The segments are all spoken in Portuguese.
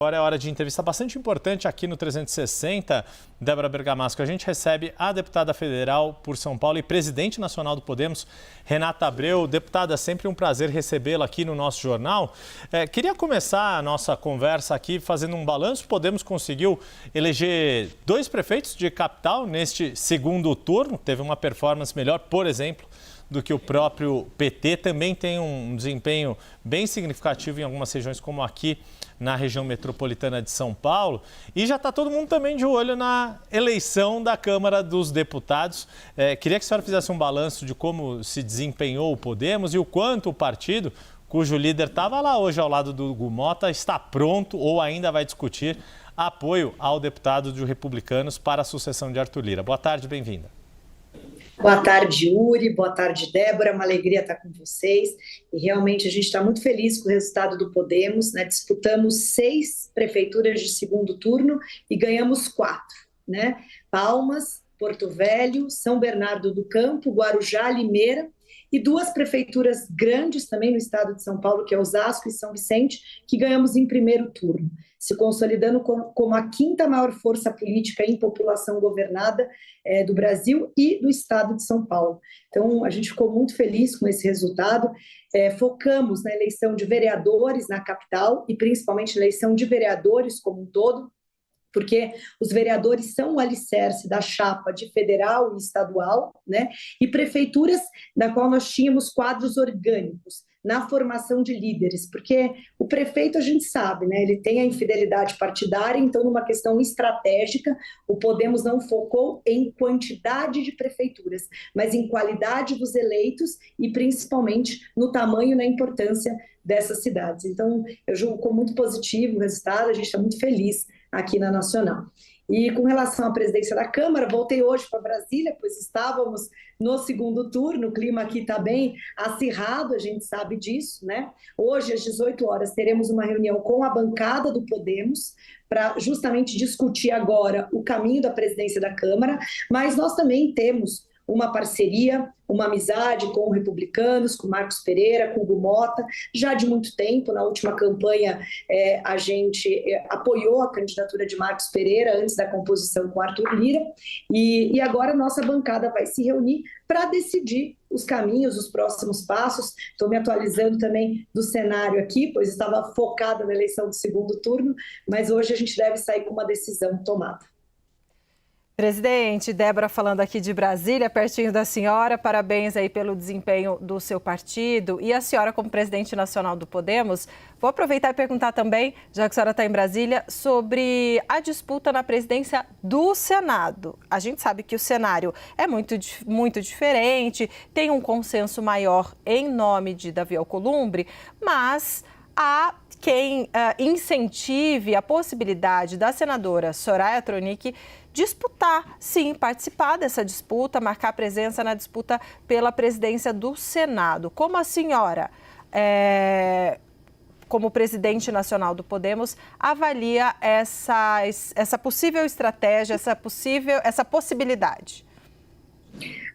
Agora é hora de entrevista bastante importante aqui no 360, Débora Bergamasco. A gente recebe a deputada federal por São Paulo e presidente nacional do Podemos, Renata Abreu. Deputada, sempre um prazer recebê-la aqui no nosso jornal. Queria começar a nossa conversa aqui fazendo um balanço. O Podemos conseguiu eleger 2 prefeitos de capital neste segundo turno. Teve uma performance melhor, por exemplo, do que o próprio PT. Também tem um desempenho bem significativo em algumas regiões, como aqui na região metropolitana de São Paulo. E já está todo mundo também de olho na eleição da Câmara dos Deputados. Queria que a senhora fizesse um balanço de como se desempenhou o Podemos e o quanto o partido, cujo líder estava lá hoje ao lado do Hugo Motta, está pronto ou ainda vai discutir apoio ao deputado dos Republicanos para a sucessão de Arthur Lira. Boa tarde, bem-vinda. Boa tarde, Yuri. Boa tarde, Débora. É uma alegria estar com vocês. E realmente a gente está muito feliz com o resultado do Podemos, né? Disputamos 6 prefeituras de segundo turno e ganhamos 4, né? Palmas, Porto Velho, São Bernardo do Campo, Guarujá, Limeira e 2 prefeituras grandes também no estado de São Paulo, que é Osasco e São Vicente, que ganhamos em primeiro turno, se consolidando como a 5ª maior força política em população governada do Brasil e do estado de São Paulo. Então, a gente ficou muito feliz com esse resultado. Focamos na eleição de vereadores na capital e principalmente na eleição de vereadores como um todo, porque os vereadores são o alicerce da chapa de federal e estadual, né? E prefeituras na qual nós tínhamos quadros orgânicos na formação de líderes, porque o prefeito a gente sabe, né? Ele tem a infidelidade partidária, então numa questão estratégica, o Podemos não focou em quantidade de prefeituras, mas em qualidade dos eleitos e principalmente no tamanho e na importância dessas cidades. Então eu julgo como muito positivo o resultado, a gente está muito feliz aqui na Nacional. E com relação à presidência da Câmara, voltei hoje para Brasília, pois estávamos no segundo turno, o clima aqui está bem acirrado, a gente sabe disso, né? Hoje, às 18 horas, teremos uma reunião com a bancada do Podemos, para justamente discutir agora o caminho da presidência da Câmara, mas nós também temos uma parceria, uma amizade com os Republicanos, com Marcos Pereira, com Hugo Motta, já de muito tempo. Na última campanha, a gente apoiou a candidatura de Marcos Pereira antes da composição com Arthur Lira, e agora a nossa bancada vai se reunir para decidir os caminhos, os próximos passos. Estou me atualizando também do cenário aqui, pois estava focada na eleição do segundo turno, mas hoje a gente deve sair com uma decisão tomada. Presidente, Débora falando aqui de Brasília, pertinho da senhora, parabéns aí pelo desempenho do seu partido. E a senhora como presidente nacional do Podemos, vou aproveitar e perguntar também, já que a senhora está em Brasília, sobre a disputa na presidência do Senado. A gente sabe que o cenário é muito diferente, tem um consenso maior em nome de Davi Alcolumbre, mas há quem incentive a possibilidade da senadora Soraya Tronic disputar, sim, participar dessa disputa, marcar presença na disputa pela presidência do Senado. Como a senhora, como presidente nacional do Podemos, avalia essa possível estratégia, essa possibilidade?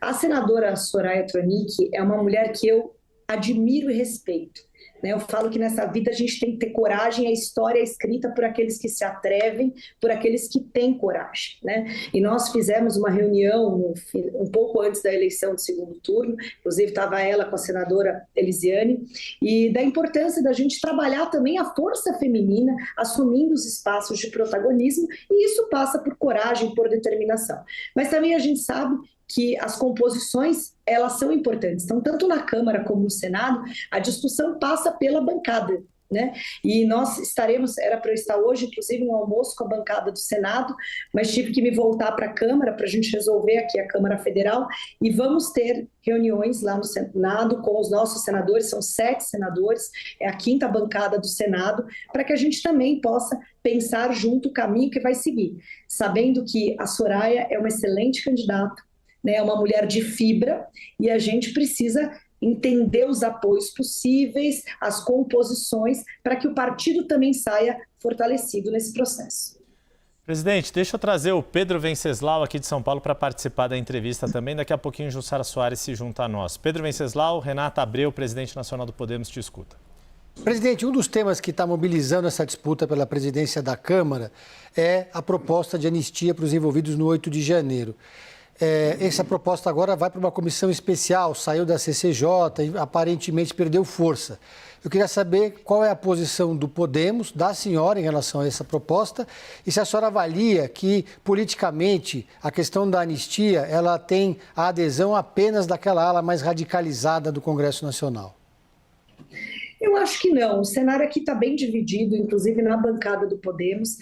A senadora Soraya Tronic é uma mulher que eu admiro e respeito. Eu falo que nessa vida a gente tem que ter coragem, a história é escrita por aqueles que se atrevem, por aqueles que têm coragem, né? E nós fizemos uma reunião um pouco antes da eleição de segundo turno, inclusive estava ela com a senadora Elisiane, e da importância da gente trabalhar também a força feminina, assumindo os espaços de protagonismo, e isso passa por coragem, por determinação. Mas também a gente sabe que as composições, elas são importantes. Então, tanto na Câmara como no Senado, a discussão passa pela bancada, né? E nós estaremos, era para eu estar hoje, inclusive, no almoço com a bancada do Senado, mas tive que me voltar para a Câmara para a gente resolver aqui a Câmara Federal, e vamos ter reuniões lá no Senado com os nossos senadores, são 7 senadores, é a 5ª bancada do Senado, para que a gente também possa pensar junto o caminho que vai seguir, sabendo que a Soraya é uma excelente candidata, né, uma mulher de fibra, e a gente precisa entender os apoios possíveis, as composições, para que o partido também saia fortalecido nesse processo. Presidente, deixa eu trazer o Pedro Venceslau aqui de São Paulo para participar da entrevista também. Daqui a pouquinho, Jussara Soares se junta a nós. Pedro Venceslau, Renata Abreu, presidente nacional do Podemos, te escuta. Presidente, um dos temas que está mobilizando essa disputa pela presidência da Câmara é a proposta de anistia para os envolvidos no 8 de janeiro. Essa proposta agora vai para uma comissão especial, saiu da CCJ e aparentemente perdeu força. Eu queria saber qual é a posição do Podemos, da senhora, em relação a essa proposta, e se a senhora avalia que, politicamente, a questão da anistia ela tem a adesão apenas daquela ala mais radicalizada do Congresso Nacional. Eu acho que não. O cenário aqui está bem dividido, inclusive na bancada do Podemos.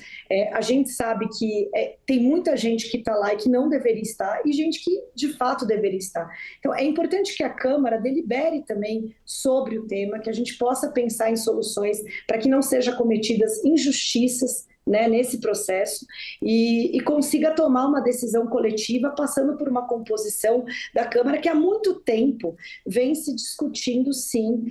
A gente sabe que tem muita gente que está lá e que não deveria estar e gente que, de fato, deveria estar. Então, é importante que a Câmara delibere também sobre o tema, que a gente possa pensar em soluções para que não sejam cometidas injustiças, né, nesse processo e consiga tomar uma decisão coletiva passando por uma composição da Câmara que há muito tempo vem se discutindo, sim,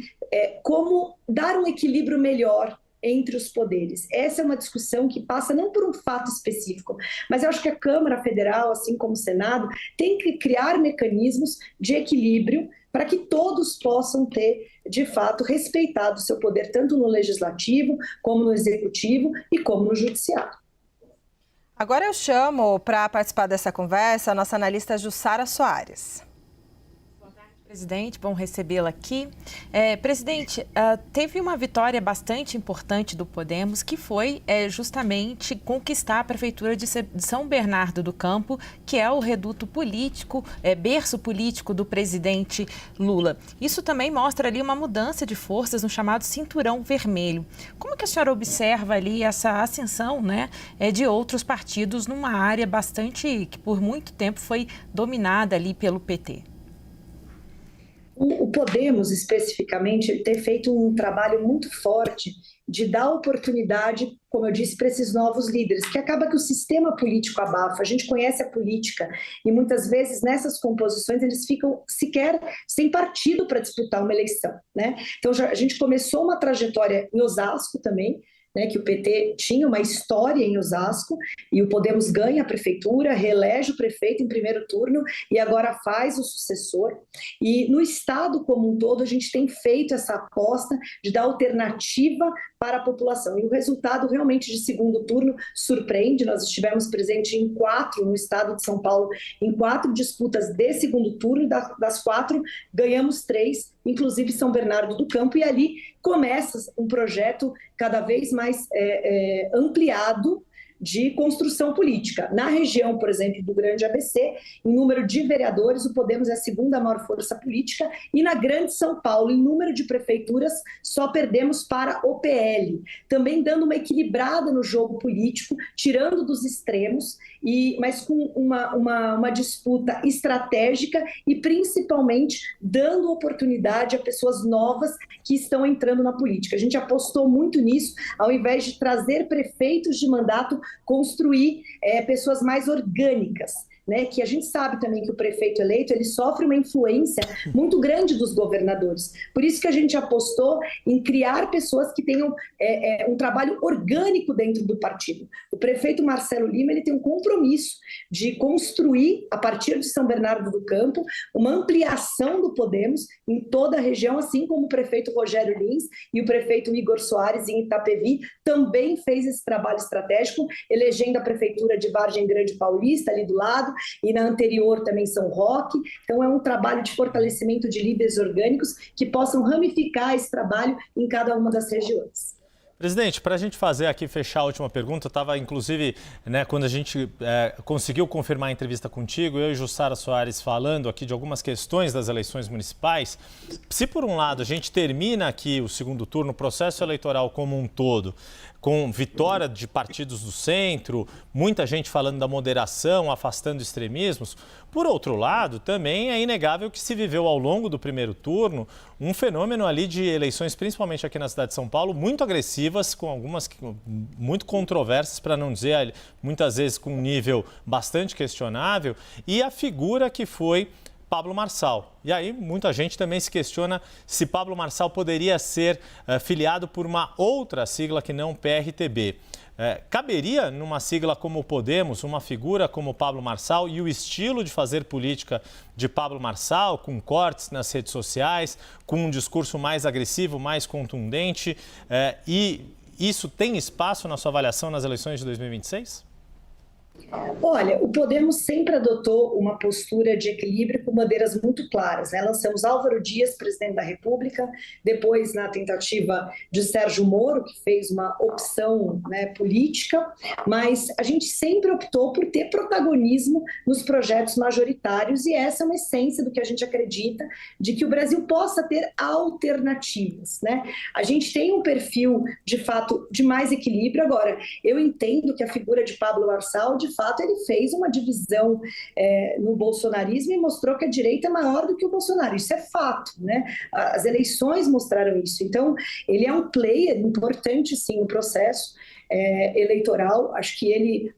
como dar um equilíbrio melhor entre os poderes. Essa é uma discussão que passa não por um fato específico, mas eu acho que a Câmara Federal, assim como o Senado, tem que criar mecanismos de equilíbrio para que todos possam ter, de fato, respeitado o seu poder, tanto no Legislativo, como no Executivo e como no Judiciário. Agora eu chamo para participar dessa conversa a nossa analista Jussara Soares. Presidente, bom recebê-la aqui. Presidente, teve uma vitória bastante importante do Podemos, que foi justamente conquistar a Prefeitura de São Bernardo do Campo, que é o reduto político, berço político do presidente Lula. Isso também mostra ali uma mudança de forças no chamado Cinturão Vermelho. Como que a senhora observa ali essa ascensão, né, de outros partidos numa área bastante, que por muito tempo foi dominada ali pelo PT? O Podemos, especificamente, ele tem feito um trabalho muito forte de dar oportunidade, como eu disse, para esses novos líderes, que acaba que o sistema político abafa, a gente conhece a política e muitas vezes nessas composições eles ficam sequer sem partido para disputar uma eleição, né? Então a gente começou uma trajetória em Osasco também, né, que o PT tinha uma história em Osasco e o Podemos ganha a prefeitura, reelege o prefeito em primeiro turno e agora faz o sucessor. E no estado como um todo a gente tem feito essa aposta de dar alternativa para a população. E o resultado realmente de segundo turno surpreende. Nós estivemos presentes em 4 no estado de São Paulo, em 4 disputas de segundo turno, e das 4 ganhamos 3, inclusive São Bernardo do Campo, e ali começa um projeto cada vez mais ampliado de construção política. Na região, por exemplo, do Grande ABC, em número de vereadores, o Podemos é a segunda maior força política, e na Grande São Paulo, em número de prefeituras, só perdemos para o PL, também dando uma equilibrada no jogo político, tirando dos extremos, mas com uma disputa estratégica e principalmente dando oportunidade a pessoas novas que estão entrando na política. A gente apostou muito nisso, ao invés de trazer prefeitos de mandato, construir pessoas mais orgânicas, né? Que a gente sabe também que o prefeito eleito ele sofre uma influência muito grande dos governadores. Por isso que a gente apostou em criar pessoas que tenham um trabalho orgânico dentro do partido. O prefeito Marcelo Lima ele tem um compromisso de construir, a partir de São Bernardo do Campo, uma ampliação do Podemos em toda a região, assim como o prefeito Rogério Lins e o prefeito Igor Soares em Itapevi também fez esse trabalho estratégico, elegendo a prefeitura de Vargem Grande Paulista, ali do lado, e na anterior também São Roque. Então é um trabalho de fortalecimento de líderes orgânicos que possam ramificar esse trabalho em cada uma das regiões. Presidente, para a gente fazer aqui, fechar a última pergunta, estava inclusive, né, quando a gente conseguiu confirmar a entrevista contigo, eu e Jussara Soares falando aqui de algumas questões das eleições municipais. Se por um lado a gente termina aqui o segundo turno, o processo eleitoral como um todo, com vitória de partidos do centro, muita gente falando da moderação, afastando extremismos, por outro lado, também é inegável que se viveu ao longo do primeiro turno um fenômeno ali de eleições, principalmente aqui na cidade de São Paulo, muito agressivas, com algumas muito controversas, para não dizer muitas vezes com um nível bastante questionável, e a figura que foi Pablo Marçal. E aí muita gente também se questiona se Pablo Marçal poderia ser filiado por uma outra sigla que não PRTB. Caberia numa sigla como o Podemos, uma figura como o Pablo Marçal e o estilo de fazer política de Pablo Marçal, com cortes nas redes sociais, com um discurso mais agressivo, mais contundente, e isso tem espaço na sua avaliação nas eleições de 2026? Olha, o Podemos sempre adotou uma postura de equilíbrio com bandeiras muito claras, né? Lançamos Álvaro Dias, presidente da República, depois na tentativa de Sérgio Moro, que fez uma opção, né, política, mas a gente sempre optou por ter protagonismo nos projetos majoritários e essa é uma essência do que a gente acredita, de que o Brasil possa ter alternativas, né? A gente tem um perfil, de fato, de mais equilíbrio. Agora, eu entendo que a figura de Pablo Marçal, de fato, ele fez uma divisão no bolsonarismo e mostrou que a direita é maior do que o Bolsonaro. Isso é fato, né? As eleições mostraram isso. Então, ele é um player importante, sim, no processo eleitoral. Acho que ele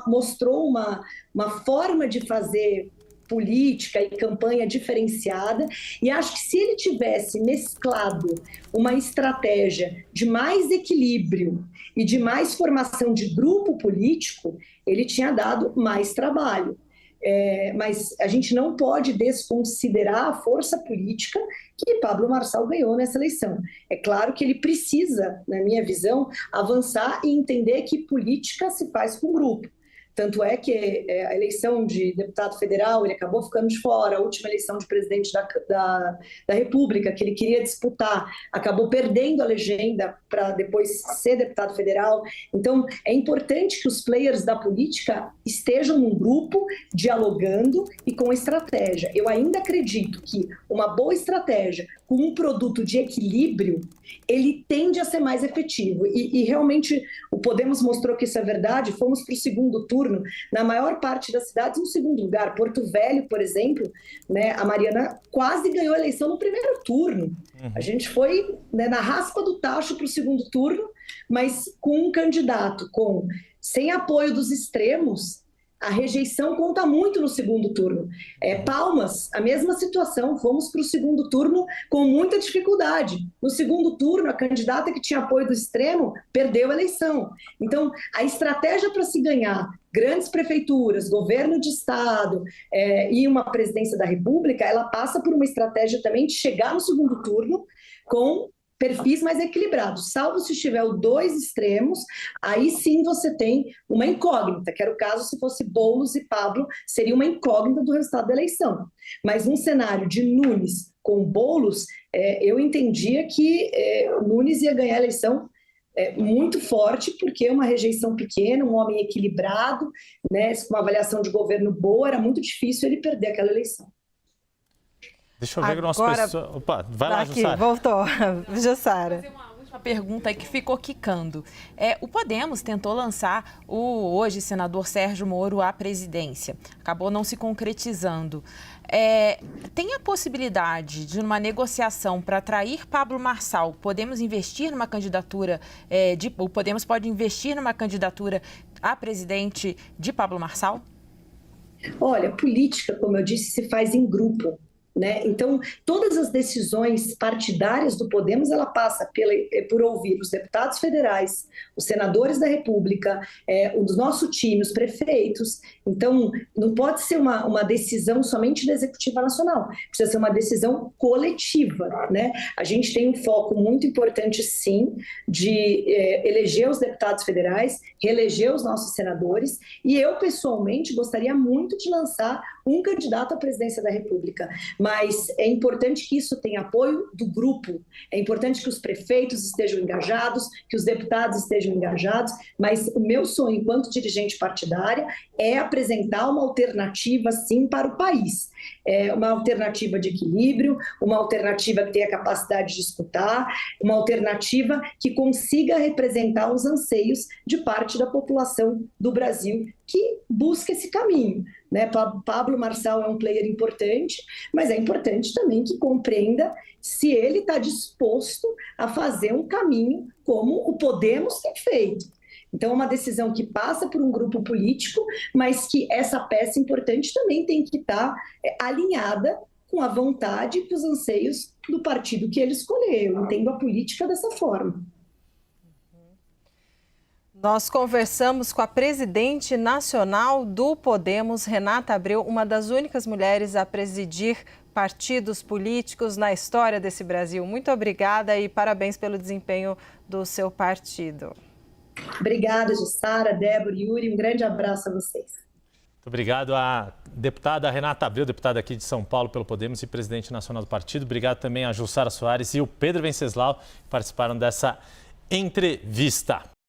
mostrou uma forma de fazer política e campanha diferenciada, e acho que se ele tivesse mesclado uma estratégia de mais equilíbrio e de mais formação de grupo político, ele tinha dado mais trabalho. Mas a gente não pode desconsiderar a força política que Pablo Marçal ganhou nessa eleição. É claro que ele precisa, na minha visão, avançar e entender que política se faz com grupo. Tanto é que a eleição de deputado federal, ele acabou ficando de fora, a última eleição de presidente da República, que ele queria disputar, acabou perdendo a legenda para depois ser deputado federal. Então, é importante que os players da política estejam num grupo, dialogando e com estratégia. Eu ainda acredito que uma boa estratégia, com um produto de equilíbrio, ele tende a ser mais efetivo. E realmente o Podemos mostrou que isso é verdade. Fomos para o segundo turno, na maior parte das cidades, no segundo lugar. Porto Velho, por exemplo, né, a Mariana quase ganhou a eleição no primeiro turno. A gente foi, né, na raspa do tacho para o segundo turno, mas com um candidato sem apoio dos extremos, a rejeição conta muito no segundo turno. Palmas, a mesma situação, fomos para o segundo turno com muita dificuldade. No segundo turno, a candidata que tinha apoio do extremo perdeu a eleição. Então, a estratégia para se ganhar grandes prefeituras, governo de estado e uma presidência da República, ela passa por uma estratégia também de chegar no segundo turno com perfis mais equilibrados, salvo se estiver os dois extremos, aí sim você tem uma incógnita, que era o caso se fosse Boulos e Pablo, seria uma incógnita do resultado da eleição. Mas num cenário de Nunes com Boulos, eu entendia que o Nunes ia ganhar a eleição muito forte, porque uma rejeição pequena, um homem equilibrado, né, com uma avaliação de governo boa, era muito difícil ele perder aquela eleição. Deixa eu ver o nosso pessoal. Opa, vai lá, Jussara. Voltou, Jussara. Uma última pergunta aí que ficou quicando. O Podemos tentou lançar o hoje senador Sérgio Moro à presidência. Acabou não se concretizando. Tem a possibilidade de, numa negociação para atrair Pablo Marçal, Podemos investir numa candidatura, o Podemos pode investir numa candidatura a presidente de Pablo Marçal? Olha, política, como eu disse, se faz em grupo. Né? Então, todas as decisões partidárias do Podemos, ela passa por ouvir os deputados federais, os senadores da República, o nosso time, os prefeitos. Então, não pode ser uma decisão somente da Executiva Nacional, precisa ser uma decisão coletiva. Né? A gente tem um foco muito importante, sim, de eleger os deputados federais, reeleger os nossos senadores, e eu, pessoalmente, gostaria muito de lançar um candidato à presidência da República. Mas é importante que isso tenha apoio do grupo, é importante que os prefeitos estejam engajados, que os deputados estejam engajados, mas o meu sonho, enquanto dirigente partidária, é apresentar uma alternativa, sim, para o país. Uma alternativa de equilíbrio, uma alternativa que tenha capacidade de escutar, uma alternativa que consiga representar os anseios de parte da população do Brasil que busca esse caminho. Né? Pablo Marçal é um player importante, mas é importante também que compreenda se ele está disposto a fazer um caminho como o Podemos tem feito. Então, é uma decisão que passa por um grupo político, mas que essa peça importante também tem que estar alinhada com a vontade e com os anseios do partido que ele escolheu. Eu entendo a política dessa forma. Nós conversamos com a presidente nacional do Podemos, Renata Abreu, uma das únicas mulheres a presidir partidos políticos na história desse Brasil. Muito obrigada e parabéns pelo desempenho do seu partido. Obrigada, Jussara, Débora e Yuri. Um grande abraço a vocês. Muito obrigado à deputada Renata Abreu, deputada aqui de São Paulo pelo Podemos e presidente nacional do partido. Obrigado também a Jussara Soares e o Pedro Venceslau, que participaram dessa entrevista.